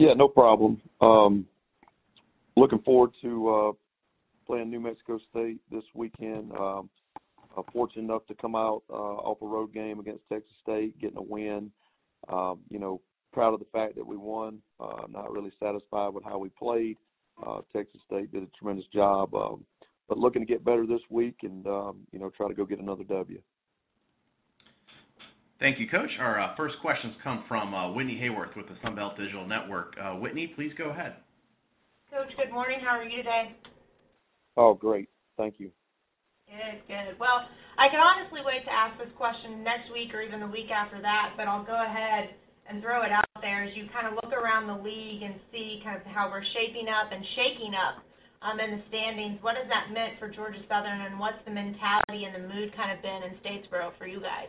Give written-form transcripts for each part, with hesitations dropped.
Yeah, no problem. Looking forward to playing New Mexico State this weekend. Fortunate enough to come out off a road game against Texas State, getting a win. Proud of the fact that we won. Not really satisfied with how we played. Texas State did a tremendous job. But looking to get better this week and, try to go get another W. Thank you, Coach. Our first questions come from Whitney Hayworth with the Sunbelt Digital Network. Whitney, please go ahead. Coach, good morning. How are you today? Oh, great. Thank you. Good. Well, I can honestly wait to ask this question next week or even the week after that, but I'll go ahead and throw it out there as you kind of look around the league and see kind of how we're shaping up and shaking up in the standings. What has that meant for Georgia Southern, and what's the mentality and the mood kind of been in Statesboro for you guys?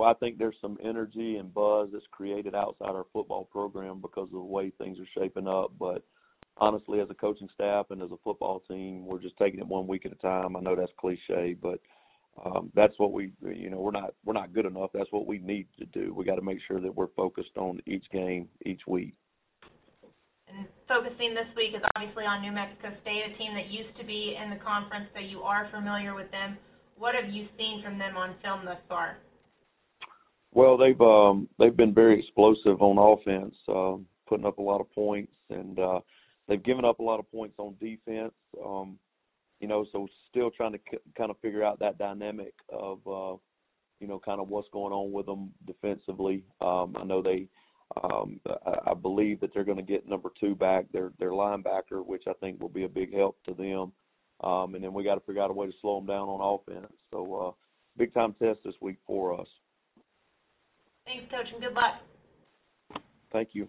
I think there's some energy and buzz that's created outside our football program because of the way things are shaping up. But honestly, as a coaching staff and as a football team, we're just taking it one week at a time. I know that's cliche, but that's what we're not good enough. That's what we need to do. We got to make sure that we're focused on each game, each week. And focusing this week is obviously on New Mexico State, a team that used to be in the conference, so you are familiar with them. What have you seen from them on film thus far? Well, they've been very explosive on offense, putting up a lot of points, and they've given up a lot of points on defense. So still trying to kind of figure out that dynamic of kind of what's going on with them defensively. I know I believe that they're going to get number 2 back, their linebacker, which I think will be a big help to them. And then we got to figure out a way to slow them down on offense. So big-time test this week for us. Thanks, Coach, and good luck. Thank you.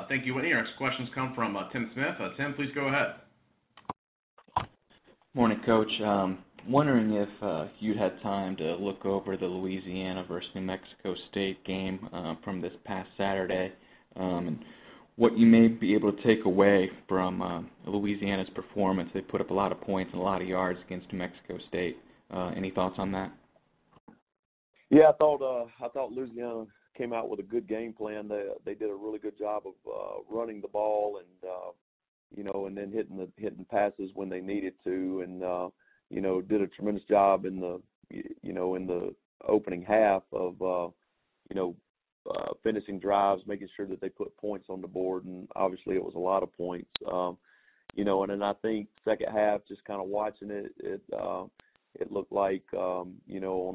Thank you, Whitney. Our next questions come from Tim Smith. Tim, please go ahead. Morning, Coach. Wondering if you'd had time to look over the Louisiana versus New Mexico State game from this past Saturday, and what you may be able to take away from Louisiana's performance. They put up a lot of points and a lot of yards against New Mexico State. Any thoughts on that? Yeah, I thought Louisiana came out with a good game plan. They did a really good job of running the ball and then hitting passes when they needed to, and did a tremendous job in the opening half of finishing drives, making sure that they put points on the board, and obviously it was a lot of points. And then I think second half, just kind of watching it looked like on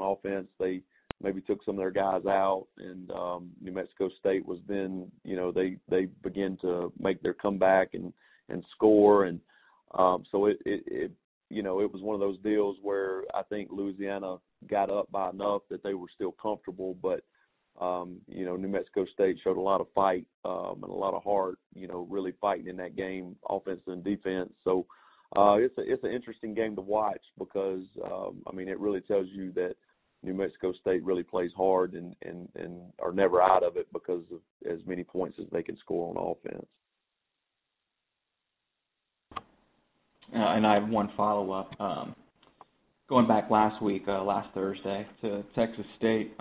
offense they maybe took some of their guys out, and New Mexico State was then they began to make their comeback and score, and so it was one of those deals where I think Louisiana got up by enough that they were still comfortable, but New Mexico State showed a lot of fight and a lot of heart, really fighting in that game, offense and defense. So it's an interesting game to watch because it really tells you that New Mexico State really plays hard and are never out of it because of as many points as they can score on offense. And I have one follow-up. Going back last Thursday, to Texas State.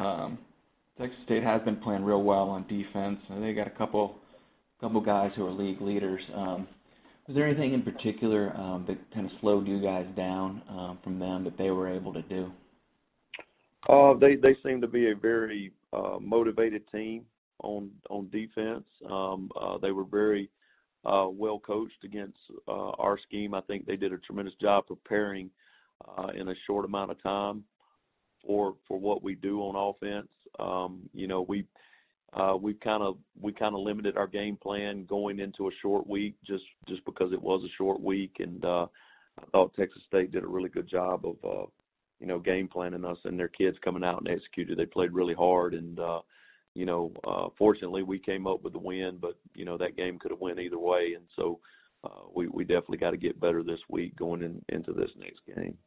Texas State has been playing real well on defense. They got a couple guys who are league leaders. Was there anything in particular that kind of slowed you guys down from them that they were able to do? They seem to be a very motivated team on defense. They were very well coached against our scheme. I think they did a tremendous job preparing in a short amount of time for what we do on offense. We kind of limited our game plan going into a short week just because it was a short week, and I thought Texas State did a really good job of game planning us, and their kids coming out and executed. They played really hard, and fortunately we came up with the win, but that game could have went either way, and so we definitely got to get better this week going into this next game.